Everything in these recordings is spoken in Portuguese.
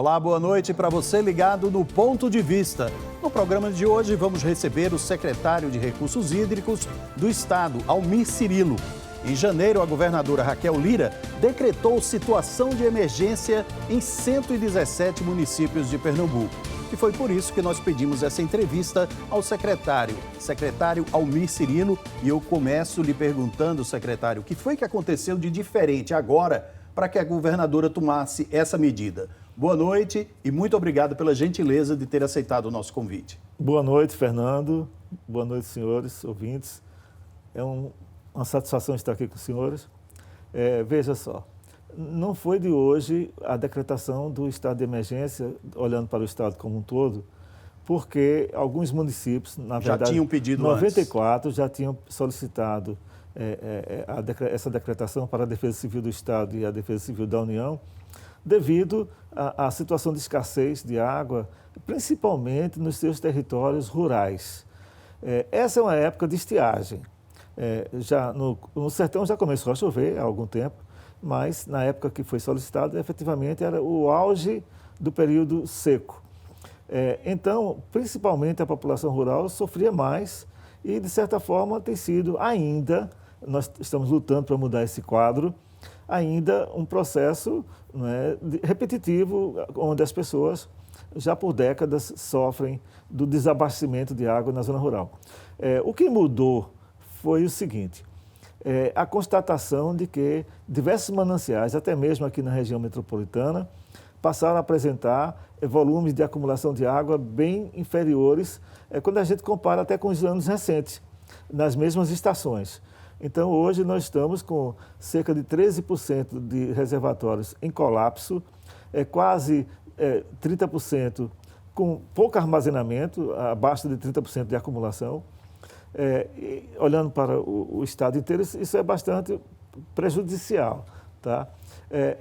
Olá, boa noite para você ligado no Ponto de Vista. No programa de hoje vamos receber o secretário de Recursos Hídricos do Estado, Almir Cirilo. Em janeiro, a governadora Raquel Lira decretou situação de emergência em 117 municípios de Pernambuco. E foi por isso que nós pedimos essa entrevista ao secretário Almir Cirilo. E eu começo lhe perguntando, secretário, o que foi que aconteceu de diferente agora para que a governadora tomasse essa medida? Boa noite e muito obrigado pela gentileza de ter aceitado o nosso convite. Boa noite, Fernando. Boa noite, senhores ouvintes. É uma satisfação estar aqui com os senhores. Veja só, não foi de hoje a decretação do estado de emergência, olhando para o estado como um todo, porque alguns municípios, na verdade, já tinham pedido 94 já tinham solicitado essa decretação para a Defesa Civil do Estado e a Defesa Civil da União, devido à situação de escassez de água, principalmente nos seus territórios rurais. Essa é uma época de estiagem. Já no sertão já começou a chover há algum tempo, mas na época que foi solicitado, efetivamente era o auge do período seco. Então, principalmente a população rural sofria mais e, de certa forma, tem sido ainda, nós estamos lutando para mudar esse quadro, ainda um processo repetitivo, onde as pessoas já por décadas sofrem do desabastecimento de água na zona rural. O que mudou foi o seguinte, a constatação de que diversos mananciais, até mesmo aqui na região metropolitana, passaram a apresentar volumes de acumulação de água bem inferiores, quando a gente compara até com os anos recentes, nas mesmas estações. Então, hoje nós estamos com cerca de 13% de reservatórios em colapso, quase 30% com pouco armazenamento, abaixo de 30% de acumulação. Olhando para o estado inteiro, isso é bastante prejudicial. Tá?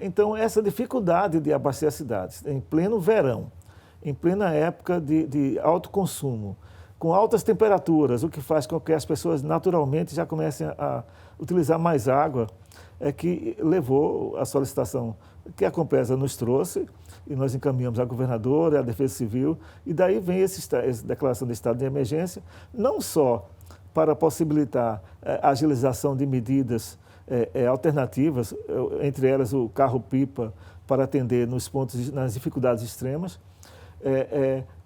Então, essa dificuldade de abastecer as cidades, em pleno verão, em plena época de alto consumo, com altas temperaturas, o que faz com que as pessoas naturalmente já comecem a utilizar mais água, que levou a solicitação que a Compesa nos trouxe, e nós encaminhamos à governadora, à Defesa Civil, e daí vem essa declaração de estado de emergência, não só para possibilitar a agilização de medidas alternativas, entre elas o carro-pipa, para atender nos pontos, nas dificuldades extremas,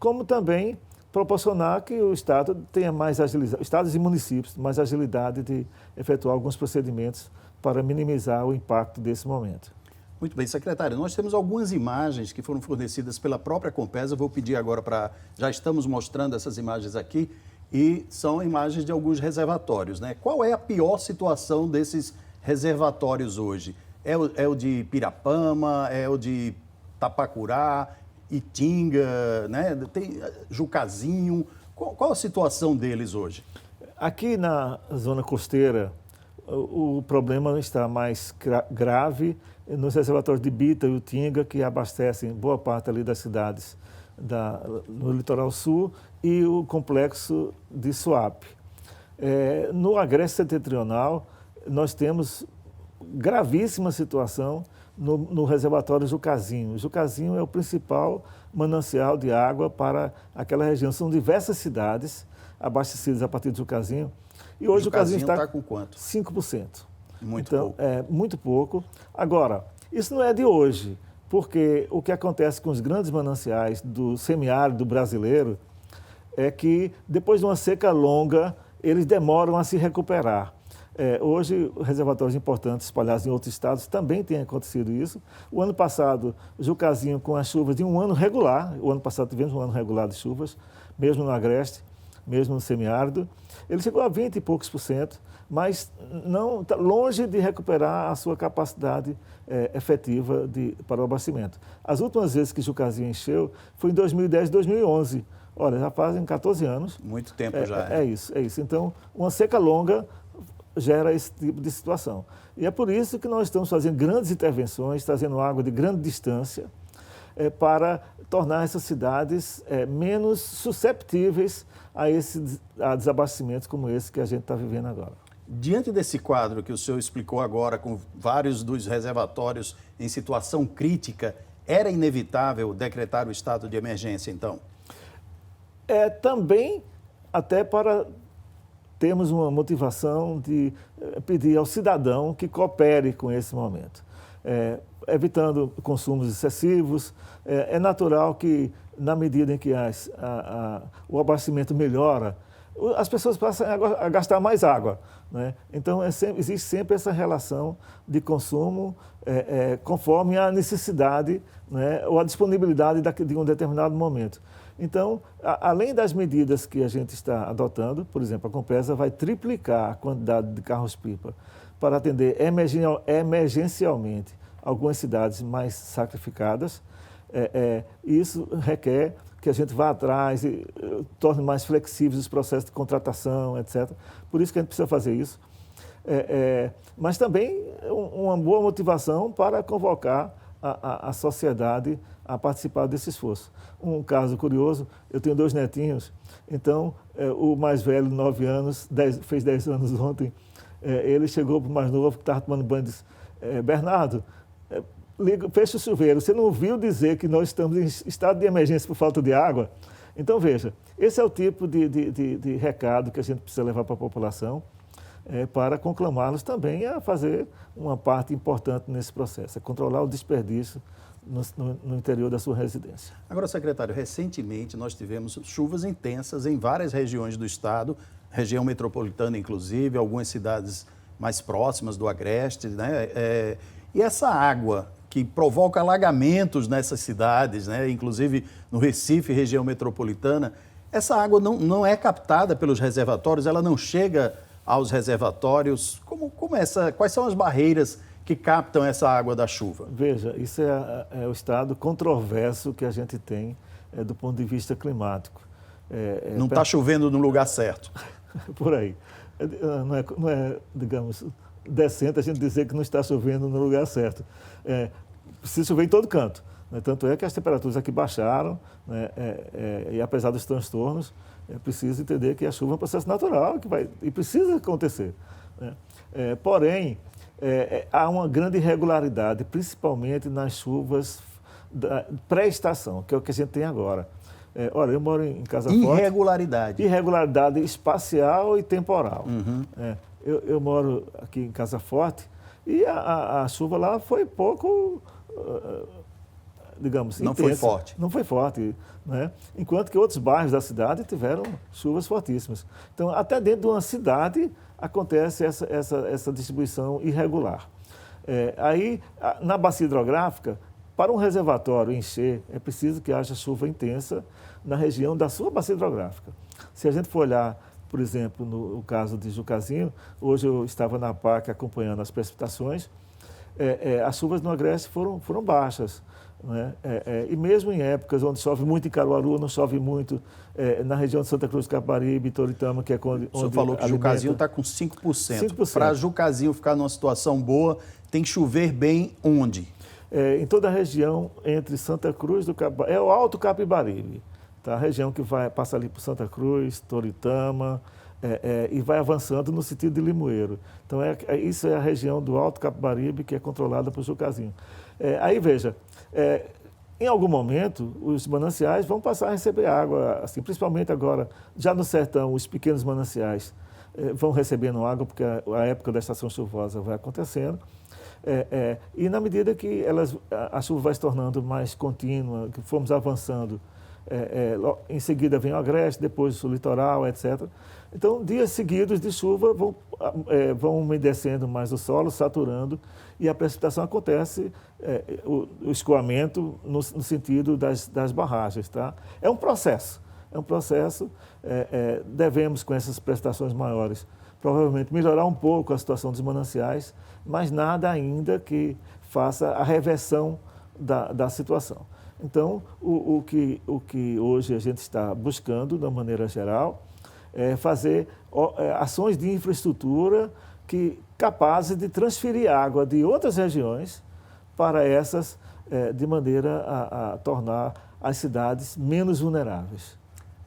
como também proporcionar que o Estado tenha mais agilidade, estados e municípios, mais agilidade de efetuar alguns procedimentos para minimizar o impacto desse momento. Muito bem, secretário. Nós temos algumas imagens que foram fornecidas pela própria Compesa. Vou pedir agora para... Já estamos mostrando essas imagens aqui e são imagens de alguns reservatórios, né? Qual é a pior situação desses reservatórios hoje? É o de Pirapama, é o de Tapacurá, Itinga, né? Tem Jucazinho. Qual a situação deles hoje? Aqui na zona costeira, o problema está mais grave nos reservatórios de Bita e Utinga, que abastecem boa parte ali das cidades no litoral sul, e o complexo de Suape. No Agreste Setentrional, nós temos gravíssima situação no reservatório Jucazinho. O Jucazinho é o principal manancial de água para aquela região. São diversas cidades abastecidas a partir do Jucazinho. E hoje o Jucazinho está com quanto? 5%. Muito então, pouco. Muito pouco. Agora, isso não é de hoje, porque o que acontece com os grandes mananciais do semiárido brasileiro é que, depois de uma seca longa, eles demoram a se recuperar. Hoje, reservatórios importantes espalhados em outros estados também tem acontecido isso. O ano passado, o Jucazinho, com as chuvas de um ano regular, o ano passado tivemos um ano regular de chuvas, mesmo no Agreste, mesmo no semiárido, ele chegou a 20 e poucos %, mas não está longe de recuperar a sua capacidade efetiva para o abastecimento. As últimas vezes que Jucazinho encheu foi em 2010 e 2011. Olha, já fazem 14 anos. Muito tempo já. É isso. Então, uma seca longa gera esse tipo de situação. E é por isso que nós estamos fazendo grandes intervenções, trazendo água de grande distância, para tornar essas cidades menos susceptíveis a desabastecimentos como esse que a gente está vivendo agora. Diante desse quadro que o senhor explicou agora, com vários dos reservatórios em situação crítica, era inevitável decretar o estado de emergência, então? Também até para termos uma motivação de pedir ao cidadão que coopere com esse momento, evitando consumos excessivos. É natural que, na medida em que o abastecimento melhora, as pessoas passam a gastar mais água, né? Então, existe sempre essa relação de consumo conforme a necessidade, né, ou a disponibilidade de um determinado momento. Então, além das medidas que a gente está adotando, por exemplo, a Compesa vai triplicar a quantidade de carros-pipa para atender emergencialmente algumas cidades mais sacrificadas. Isso requer que a gente vá atrás e torne mais flexíveis os processos de contratação, etc. Por isso que a gente precisa fazer isso. Mas também uma boa motivação para convocar a sociedade a participar desse esforço. Um caso curioso, eu tenho 2 netinhos, então o mais velho, 9 anos, fez 10 anos ontem, ele chegou para o mais novo que estava tomando banho e disse, Bernardo, fecha o chuveiro, você não ouviu dizer que nós estamos em estado de emergência por falta de água? Então, veja, esse é o tipo de recado que a gente precisa levar para a população, para conclamá-los também a fazer uma parte importante nesse processo, controlar o desperdício no interior da sua residência. Agora, secretário, recentemente nós tivemos chuvas intensas em várias regiões do estado, região metropolitana inclusive, algumas cidades mais próximas do Agreste, né? E essa água que provoca alagamentos nessas cidades, né? Inclusive no Recife, região metropolitana, essa água não é captada pelos reservatórios, ela não chega aos reservatórios. Quais são as barreiras que captam essa água da chuva? Veja, isso é o estado controverso que a gente tem do ponto de vista climático. Não está chovendo no lugar certo. Por aí. Não é, digamos, decente a gente dizer que não está chovendo no lugar certo. Precisa chover em todo canto, né? Tanto é que as temperaturas aqui baixaram, né? E apesar dos transtornos, é preciso entender que a chuva é um processo natural e precisa acontecer, né? Porém, há uma grande irregularidade, principalmente nas chuvas da pré-estação, que é o que a gente tem agora. Olha, eu moro em Casa Forte. Irregularidade espacial e temporal. Uhum. Eu moro aqui em Casa Forte e a chuva lá foi pouco, digamos, não intensa. foi forte. Não foi forte, né? Enquanto que outros bairros da cidade tiveram chuvas fortíssimas. Então, até dentro de uma cidade acontece essa distribuição irregular. Aí, na bacia hidrográfica, para um reservatório encher, é preciso que haja chuva intensa na região da sua bacia hidrográfica. Se a gente for olhar, por exemplo, no caso de Jucazinho, hoje eu estava na PAC acompanhando as precipitações, as chuvas no Agreste foram baixas, né? E mesmo em épocas onde chove muito em Caruaru, não chove muito na região de Santa Cruz do Capibaribe, Toritama, que é onde o senhor falou que Jucazinho está com 5%. Para Jucazinho ficar numa situação boa, tem que chover bem onde? Em toda a região entre Santa Cruz do Capibaribe, é o Alto Capibaribe, tá? A região que passa ali por Santa Cruz, Toritama, e vai avançando no sentido de Limoeiro. Então, isso é a região do Alto Capibaribe que é controlada por Jucazinho. Aí, veja, em algum momento, os mananciais vão passar a receber água, assim, principalmente agora, já no sertão, os pequenos mananciais vão recebendo água, porque a época da estação chuvosa vai acontecendo. E na medida que a chuva vai se tornando mais contínua, que formos avançando, em seguida vem o Agreste, depois o litoral, etc. Então, dias seguidos de chuva vão umedecendo mais o solo, saturando, e a precipitação acontece, o escoamento no sentido das barragens. Tá? É um processo, devemos, com essas precipitações maiores, provavelmente melhorar um pouco a situação dos mananciais, mas nada ainda que faça a reversão da situação. Então, o que hoje a gente está buscando, de uma maneira geral, é fazer ações de infraestrutura capazes de transferir água de outras regiões para essas, de maneira a tornar as cidades menos vulneráveis.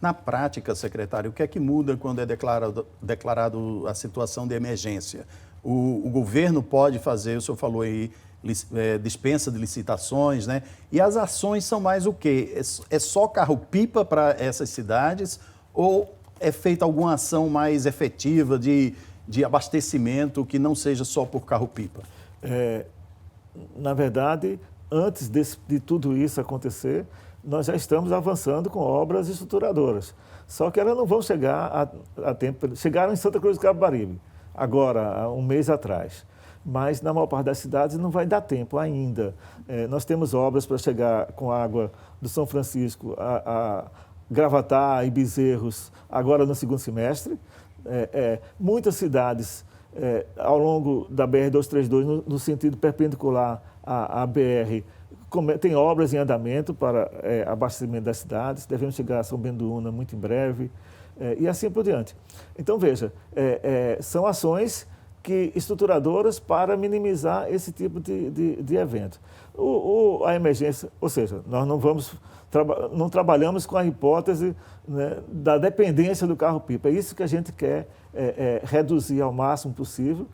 Na prática, secretário, o que é que muda quando é declarado a situação de emergência? O governo pode fazer, o senhor falou aí, dispensa de licitações, né? E as ações são mais o quê? É só carro-pipa para essas cidades ou é feita alguma ação mais efetiva de abastecimento que não seja só por carro-pipa? Na verdade, antes de tudo isso acontecer, nós já estamos avançando com obras estruturadoras. Só que elas não vão chegar a tempo. Chegaram em Santa Cruz do Capibaribe, agora, há um mês atrás. Mas na maior parte das cidades não vai dar tempo ainda. Nós temos obras para chegar com água do São Francisco a Gravatá e Bezerros agora no segundo semestre. Muitas cidades ao longo da BR-232, no sentido perpendicular à BR, tem obras em andamento para abastecimento das cidades, devemos chegar a São Bento do Una muito em breve, e assim por diante. Então, veja, são ações estruturadoras para minimizar esse tipo de evento. A emergência, ou seja, nós não trabalhamos com a hipótese, né, da dependência do carro-pipa. É isso que a gente quer reduzir ao máximo possível.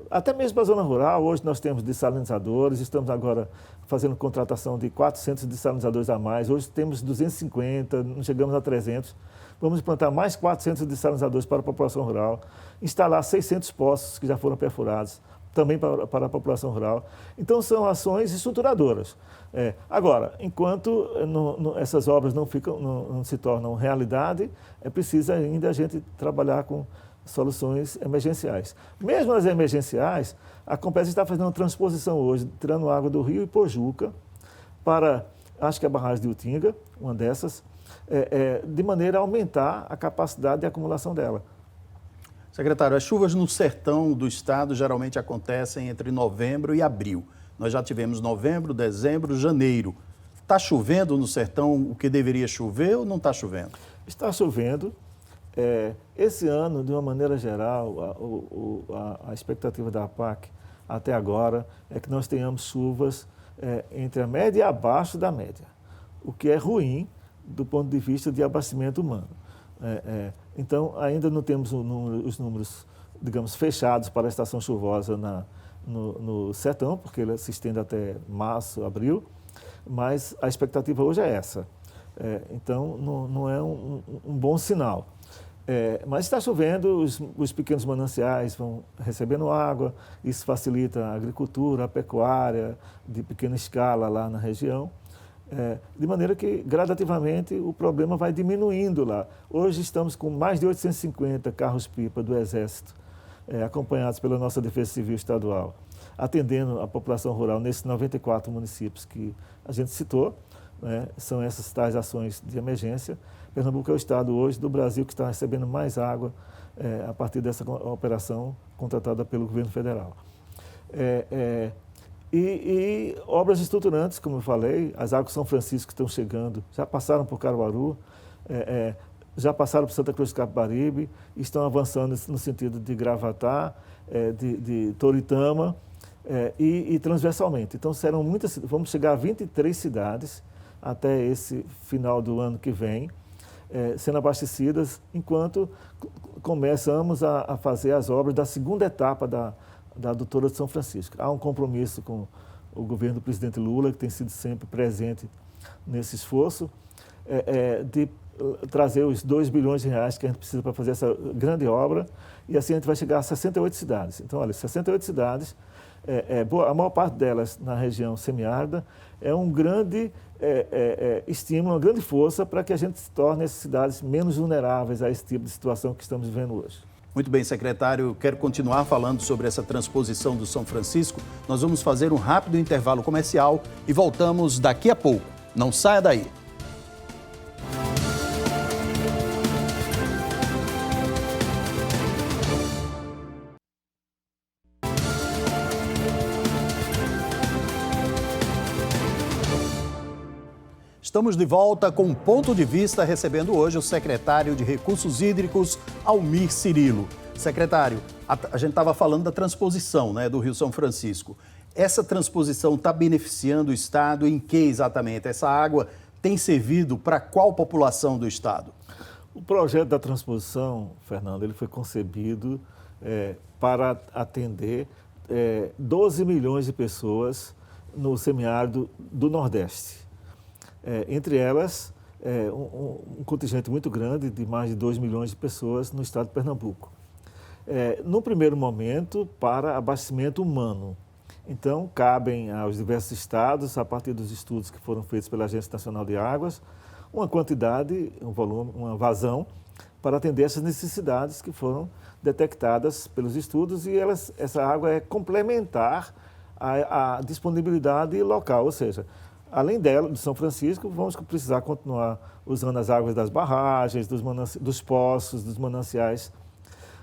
Até mesmo para a zona rural, hoje nós temos dessalinizadores, estamos agora fazendo contratação de 400 dessalinizadores a mais, hoje temos 250, não chegamos a 300. Vamos implantar mais 400 dessalinizadores para a população rural, instalar 600 poços que já foram perfurados, também para a população rural. Então, são ações estruturadoras. Agora, enquanto essas obras não se tornam realidade, é preciso ainda a gente trabalhar com soluções emergenciais. Mesmo as emergenciais, a Compesa está fazendo uma transposição hoje, tirando água do Rio Ipojuca para, acho que a barragem de Utinga, uma dessas, de maneira a aumentar a capacidade de acumulação dela. Secretário, as chuvas no sertão do estado geralmente acontecem entre novembro e abril. Nós já tivemos novembro, dezembro, janeiro. Está chovendo no sertão o que deveria chover ou não está chovendo? Está chovendo. Esse ano, de uma maneira geral, a expectativa da APAC até agora é que nós tenhamos chuvas entre a média e abaixo da média, o que é ruim do ponto de vista de abastecimento humano. Então, ainda não temos os números, digamos, fechados para a estação chuvosa no sertão, porque ele se estende até março, abril, mas a expectativa hoje é essa. Então, não é um bom sinal. Mas está chovendo, os pequenos mananciais vão recebendo água, isso facilita a agricultura, a pecuária de pequena escala lá na região. De maneira que, gradativamente, o problema vai diminuindo lá. Hoje estamos com mais de 850 carros-pipa do Exército, acompanhados pela nossa Defesa Civil Estadual, atendendo a população rural nesses 94 municípios que a gente citou, né? São essas tais ações de emergência. Pernambuco é o estado hoje do Brasil que está recebendo mais água a partir dessa operação contratada pelo governo federal. E obras estruturantes, como eu falei, as águas São Francisco que estão chegando, já passaram por Caruaru, já passaram por Santa Cruz do Capibaribe, estão avançando no sentido de Gravatá, de Toritama e transversalmente. Então, serão vamos chegar a 23 cidades até esse final do ano que vem, sendo abastecidas, enquanto começamos a fazer as obras da segunda etapa da adutora de São Francisco. Há um compromisso com o governo do presidente Lula, que tem sido sempre presente nesse esforço, de trazer os 2 bilhões de reais que a gente precisa para fazer essa grande obra, e assim a gente vai chegar a 68 cidades. Então, olha, 68 cidades, a maior parte delas na região semiárida, é um grande estímulo, uma grande força para que a gente se torne essas cidades menos vulneráveis a esse tipo de situação que estamos vivendo hoje. Muito bem, secretário. Quero continuar falando sobre essa transposição do São Francisco. Nós vamos fazer um rápido intervalo comercial e voltamos daqui a pouco. Não saia daí. Estamos de volta com um ponto de vista, recebendo hoje o secretário de Recursos Hídricos, Almir Cirilo. Secretário, a gente estava falando da transposição, né, do Rio São Francisco. Essa transposição está beneficiando o Estado em que exatamente? Essa água tem servido para qual população do Estado? O projeto da transposição, Fernando, ele foi concebido para atender 12 milhões de pessoas no semiárido do Nordeste. Entre elas, um contingente muito grande, de mais de 2 milhões de pessoas no estado de Pernambuco. No primeiro momento, para abastecimento humano. Então, cabem aos diversos estados, a partir dos estudos que foram feitos pela Agência Nacional de Águas, uma quantidade, um volume, uma vazão, para atender essas necessidades que foram detectadas pelos estudos, e essa água é complementar à disponibilidade local, ou seja, além dela, de São Francisco, vamos precisar continuar usando as águas das barragens, dos poços, dos mananciais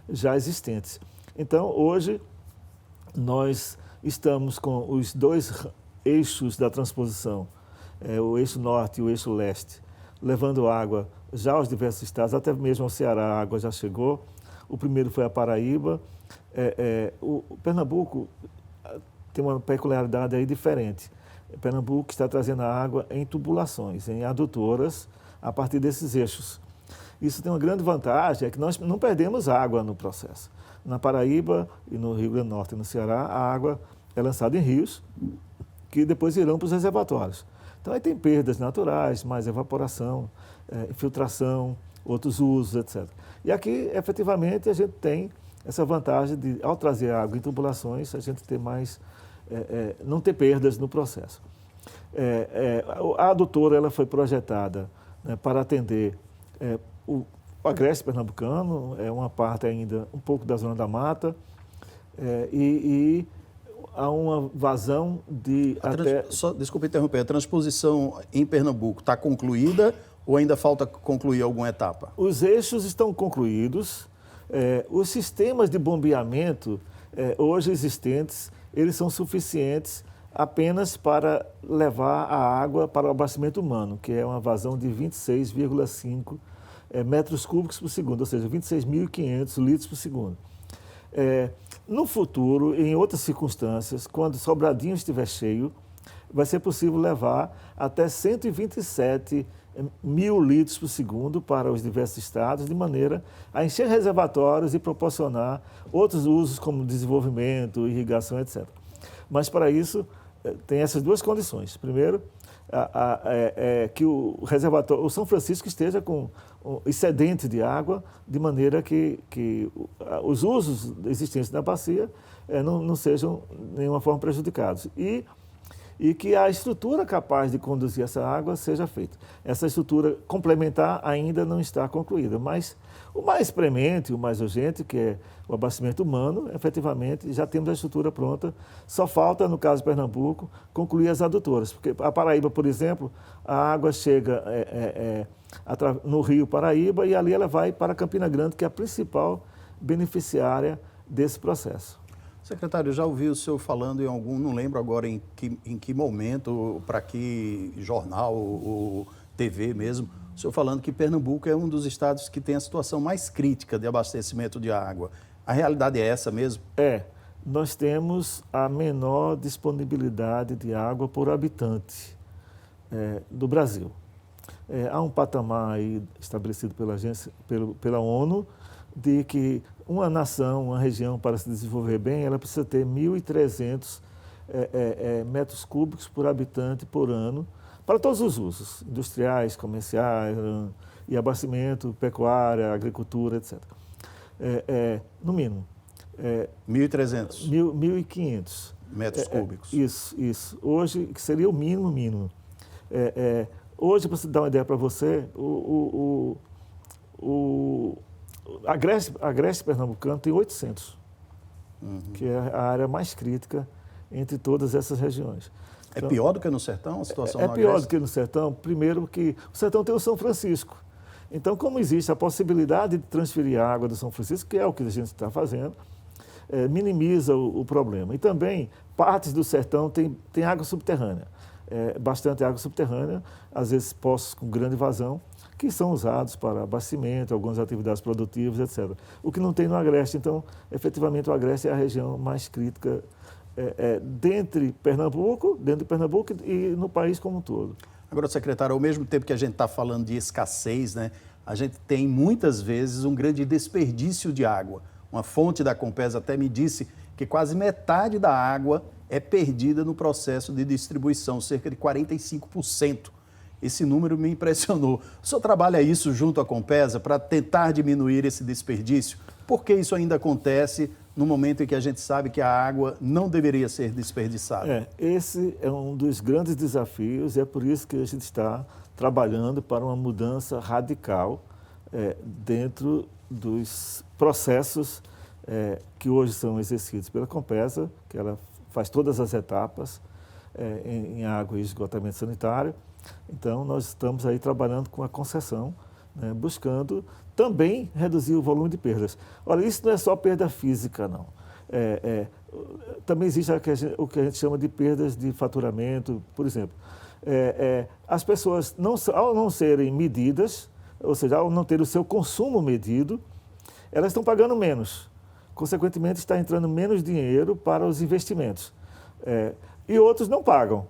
já existentes. Então, hoje, nós estamos com os dois eixos da transposição, o eixo norte e o eixo leste, levando água já aos diversos estados, até mesmo ao Ceará a água já chegou. O primeiro foi a Paraíba. O Pernambuco tem uma peculiaridade aí diferente. Pernambuco está trazendo a água em tubulações, em adutoras, a partir desses eixos. Isso tem uma grande vantagem, é que nós não perdemos água no processo. Na Paraíba e no Rio Grande do Norte e no Ceará, a água é lançada em rios, que depois irão para os reservatórios. Então, aí tem perdas naturais, mais evaporação, infiltração, outros usos, etc. E aqui, efetivamente, a gente tem essa vantagem de, ao trazer água em tubulações, a gente ter mais, não ter perdas no processo. A adutora ela foi projetada, né, para atender o agreste pernambucano, uma parte ainda um pouco da zona da mata, e há uma vazão de Desculpe interromper, a transposição em Pernambuco está concluída ou ainda falta concluir alguma etapa? Os eixos estão concluídos, os sistemas de bombeamento hoje existentes, eles são suficientes apenas para levar a água para o abastecimento humano, que é uma vazão de 26,5 metros cúbicos por segundo, ou seja, 26.500 litros por segundo. No futuro, em outras circunstâncias, quando Sobradinho estiver cheio, vai ser possível levar até 127 mil litros por segundo para os diversos estados, de maneira a encher reservatórios e proporcionar outros usos como desenvolvimento, irrigação, etc. Mas para isso tem essas duas condições. Primeiro, que o reservatório, o São Francisco esteja com excedente de água, de maneira que os usos existentes na bacia não sejam de nenhuma forma prejudicados. E que a estrutura capaz de conduzir essa água seja feita. Essa estrutura complementar ainda não está concluída, mas o mais premente, o mais urgente, que é o abastecimento humano, efetivamente já temos a estrutura pronta, só falta, no caso de Pernambuco, concluir as adutoras, porque a Paraíba, por exemplo, a água chega no rio Paraíba e ali ela vai para Campina Grande, que é a principal beneficiária desse processo. Secretário, eu já ouvi o senhor falando em algum, não lembro agora em que momento, para que jornal ou TV mesmo, o senhor falando que Pernambuco é um dos estados que tem a situação mais crítica de abastecimento de água. A realidade é essa mesmo? Nós temos a menor disponibilidade de água por habitante do Brasil. Há um patamar aí estabelecido pela ONU, de que uma nação, uma região, para se desenvolver bem, ela precisa ter 1.300 metros cúbicos por habitante por ano, para todos os usos, industriais, comerciais, e abastecimento, pecuária, agricultura, etc. No mínimo. 1.300? 1.500. Metros cúbicos. Isso. Hoje, que seria o mínimo. Hoje, para dar uma ideia para você, a Agreste Pernambucano tem 800, que é a área mais crítica entre todas essas regiões. Então, pior do que no sertão a situação no Agreste? É pior do que no sertão, primeiro que o sertão tem o São Francisco. Então, como existe a possibilidade de transferir a água do São Francisco, que é o que a gente está fazendo, minimiza o problema. E também, partes do sertão tem água subterrânea, bastante água subterrânea, às vezes poços com grande vazão, que são usados para abastecimento, algumas atividades produtivas, etc. O que não tem no Agreste. Então, efetivamente, o Agreste é a região mais crítica dentro de Pernambuco e no país como um todo. Agora, secretário, ao mesmo tempo que a gente está falando de escassez, né, a gente tem muitas vezes um grande desperdício de água. Uma fonte da Compesa até me disse que quase metade da água é perdida no processo de distribuição, cerca de 45%. Esse número me impressionou. O senhor trabalha isso junto à Compesa para tentar diminuir esse desperdício? Por que isso ainda acontece no momento em que a gente sabe que a água não deveria ser desperdiçada? Esse é um dos grandes desafios e é por isso que a gente está trabalhando para uma mudança radical dentro dos processos que hoje são exercidos pela Compesa, que ela faz todas as etapas em água e esgotamento sanitário. Então, nós estamos aí trabalhando com a concessão, né, buscando também reduzir o volume de perdas. Olha, isso não é só perda física, não. Também existe o que a gente chama de perdas de faturamento, por exemplo. As pessoas, ao não serem medidas, ou seja, ao não ter o seu consumo medido, elas estão pagando menos. Consequentemente, está entrando menos dinheiro para os investimentos. E outros não pagam.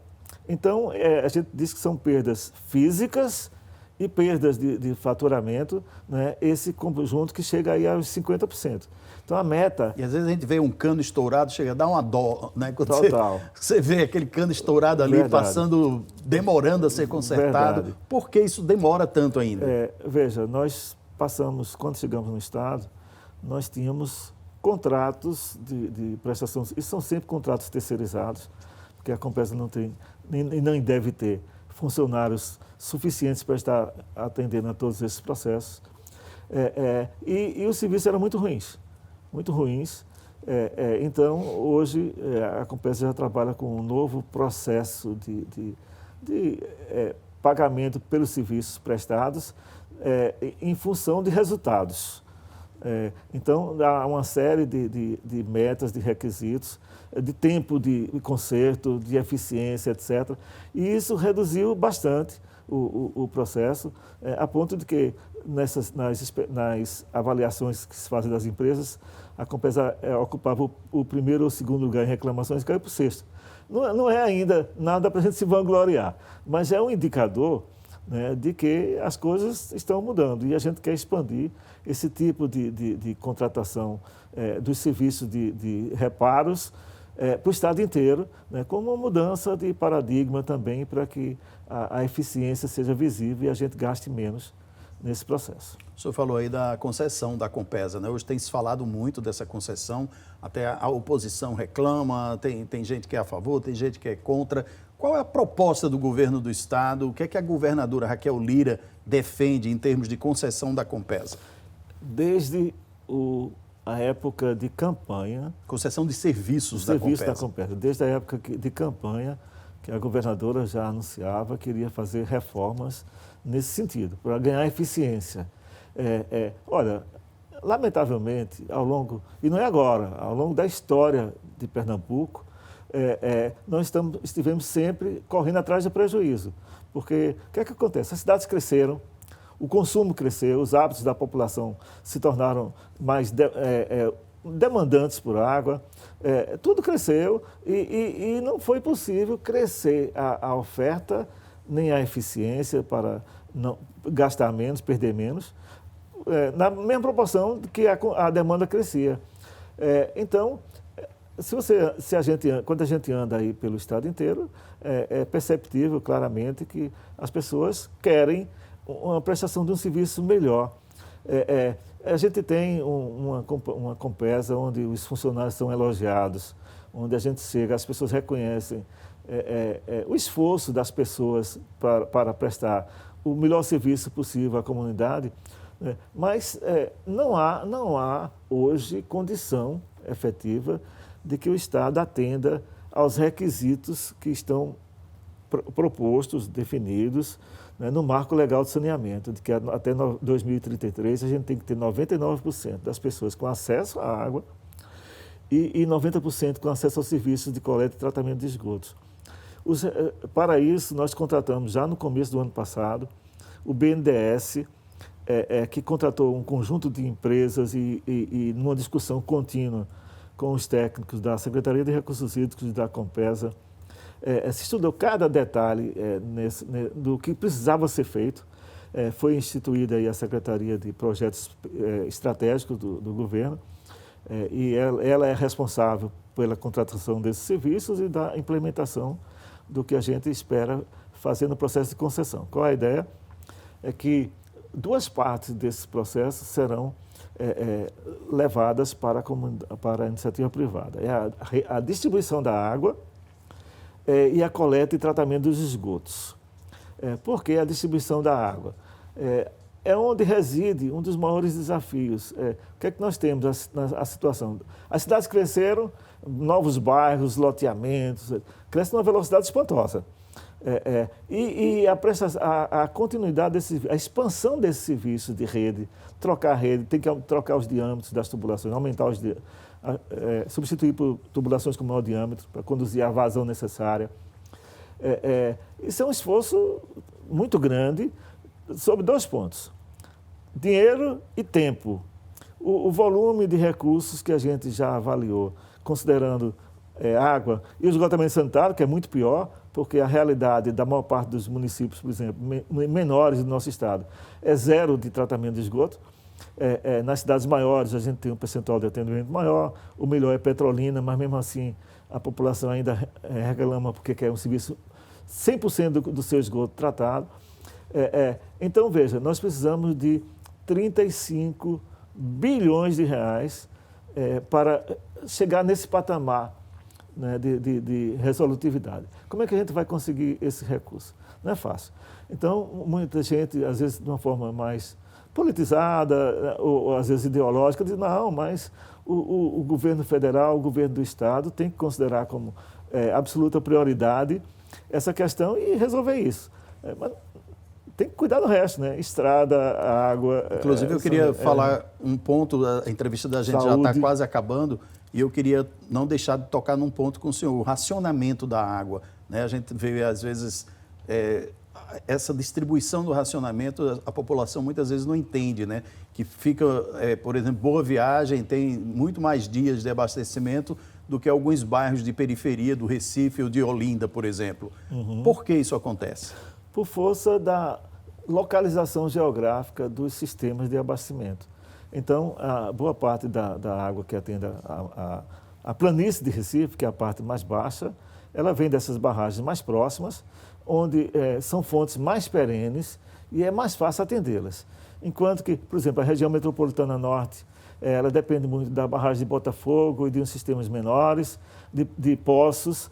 Então, a gente diz que são perdas físicas e perdas de faturamento, né? Esse conjunto que chega aí aos 50%. Então, a meta... E às vezes a gente vê um cano estourado, chega a dar uma dó, né? Quando Total. Você vê aquele cano estourado ali, Verdade. demorando a ser consertado. Verdade. Por que isso demora tanto ainda? Veja, nós passamos, quando chegamos no Estado, nós tínhamos contratos de prestação, e são sempre contratos terceirizados, porque a Compesa não tem, nem deve ter funcionários suficientes para estar atendendo a todos esses processos. E os serviços eram muito ruins. Então, hoje, a Compesa já trabalha com um novo processo de pagamento pelos serviços prestados em função de resultados. Então, há uma série de metas, de requisitos, de tempo de conserto, de eficiência, etc. E isso reduziu bastante o processo, a ponto de que nas avaliações que se fazem das empresas, a Compesa ocupava o primeiro ou segundo lugar em reclamações e caiu para o sexto. Não é ainda nada para a gente se vangloriar, mas é um indicador, né, de que as coisas estão mudando e a gente quer expandir esse tipo de contratação dos serviços de reparos para o Estado inteiro, né, como uma mudança de paradigma também para que a eficiência seja visível e a gente gaste menos nesse processo. O senhor falou aí da concessão da Compesa, né? Hoje tem se falado muito dessa concessão, até a oposição reclama, tem gente que é a favor, tem gente que é contra. Qual é a proposta do governo do Estado? O que é que a governadora Raquel Lira defende em termos de concessão da Compesa? Desde a época de campanha... Concessão de serviços da Compesa. Desde a época de campanha, que a governadora já anunciava que iria fazer reformas nesse sentido, para ganhar eficiência. Olha, lamentavelmente, e não é agora, ao longo da história de Pernambuco, nós estivemos sempre correndo atrás do prejuízo. Porque o que é que acontece? As cidades cresceram, o consumo cresceu, os hábitos da população se tornaram mais demandantes por água, tudo cresceu e não foi possível crescer a oferta nem a eficiência para não gastar menos, perder menos, na mesma proporção que a demanda crescia. Então, quando a gente anda aí pelo estado inteiro, é perceptível claramente que as pessoas querem uma prestação de um serviço melhor. A gente tem uma Compesa onde os funcionários são elogiados, onde a gente chega, as pessoas reconhecem o esforço das pessoas para prestar o melhor serviço possível à comunidade, né? Mas não há hoje condição efetiva de que o Estado atenda aos requisitos que estão propostos, definidos, né, no marco legal de saneamento, de que até 2033 a gente tem que ter 99% das pessoas com acesso à água e 90% com acesso aos serviços de coleta e tratamento de esgotos. Para isso, nós contratamos já no começo do ano passado o BNDES, que contratou um conjunto de empresas e numa discussão contínua com os técnicos da Secretaria de Recursos Hídricos e da Compesa, se estudou cada detalhe do que precisava ser feito. Foi instituída aí a Secretaria de Projetos Estratégicos do governo e ela é responsável pela contratação desses serviços e da implementação do que a gente espera fazer no processo de concessão. Qual a ideia? É que duas partes desse processo serão levadas para a iniciativa privada. É a distribuição da água e a coleta e tratamento dos esgotos. Por que a distribuição da água? É onde reside um dos maiores desafios. O que é que nós temos a situação? As cidades cresceram, novos bairros, loteamentos, crescem numa velocidade espantosa. E a continuidade, a expansão desse serviço de rede, trocar a rede, tem que trocar os diâmetros das tubulações, aumentar substituir por tubulações com maior diâmetro para conduzir a vazão necessária. Isso é um esforço muito grande sobre dois pontos: dinheiro e tempo. O volume de recursos que a gente já avaliou, considerando água e o esgotamento sanitário, que é muito pior, porque a realidade da maior parte dos municípios, por exemplo, menores do nosso estado, é zero de tratamento de esgoto. Nas cidades maiores a gente tem um percentual de atendimento maior, o melhor é Petrolina, mas mesmo assim a população ainda reclama porque quer um serviço 100% do seu esgoto tratado. Então, veja, nós precisamos de 35 bilhões de reais para chegar nesse patamar, né, de resolutividade. Como é que a gente vai conseguir esse recurso? Não é fácil. Então, muita gente, às vezes de uma forma mais politizada ou às vezes ideológica, diz: não, mas o governo federal, o governo do estado tem que considerar como absoluta prioridade essa questão e resolver isso. Mas tem que cuidar do resto, né? Estrada, água... Inclusive, eu queria falar um ponto, a entrevista da gente já está quase acabando, e eu queria não deixar de tocar num ponto com o senhor, o racionamento da água, né? A gente vê, às vezes, essa distribuição do racionamento, a população muitas vezes não entende, né? Que fica, por exemplo, Boa Viagem tem muito mais dias de abastecimento do que alguns bairros de periferia do Recife ou de Olinda, por exemplo. Uhum. Por que isso acontece? Por força da localização geográfica dos sistemas de abastecimento. Então, a boa parte da água que atende a planície de Recife, que é a parte mais baixa, ela vem dessas barragens mais próximas, onde são fontes mais perenes e é mais fácil atendê-las. Enquanto que, por exemplo, a região metropolitana norte, ela depende muito da barragem de Botafogo e de uns sistemas menores, de poços.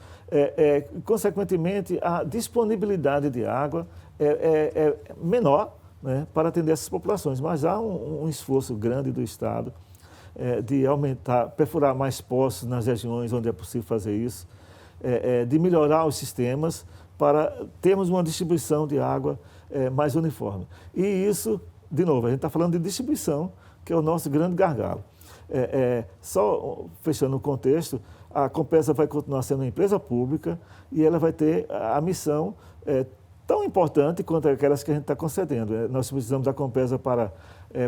Consequentemente, a disponibilidade de água é menor, né, para atender essas populações. Mas há um esforço grande do Estado de aumentar, perfurar mais poços nas regiões onde é possível fazer isso, de melhorar os sistemas para termos uma distribuição de água mais uniforme. E isso, de novo, a gente está falando de distribuição, que é o nosso grande gargalo. Só fechando o contexto, a Compesa vai continuar sendo uma empresa pública e ela vai ter a missão tão importante quanto aquelas que a gente está concedendo. Nós precisamos da Compesa para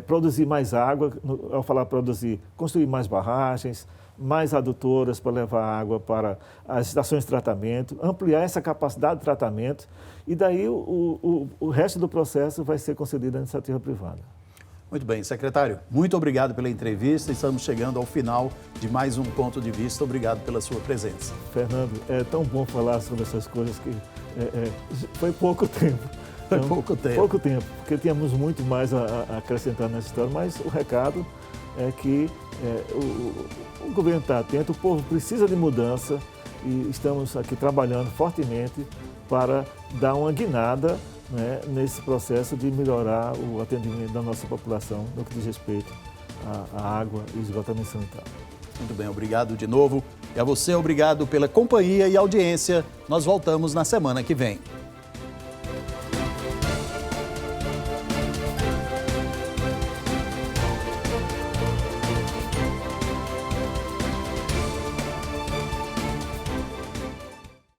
produzir mais água, ao falar produzir, construir mais barragens, mais adutoras para levar água para as estações de tratamento, ampliar essa capacidade de tratamento e daí o resto do processo vai ser concedido à iniciativa privada. Muito bem, secretário, muito obrigado pela entrevista. Estamos chegando ao final de mais um Ponto de Vista. Obrigado pela sua presença. Fernando, é tão bom falar sobre essas coisas que foi pouco tempo. Foi pouco tempo. Pouco tempo, porque tínhamos muito mais a acrescentar nessa história, mas o recado é que o governo está atento, o povo precisa de mudança e estamos aqui trabalhando fortemente para dar uma guinada, né, nesse processo de melhorar o atendimento da nossa população no que diz respeito à água e esgotamento sanitário. Muito bem, obrigado de novo. E a você, obrigado pela companhia e audiência. Nós voltamos na semana que vem.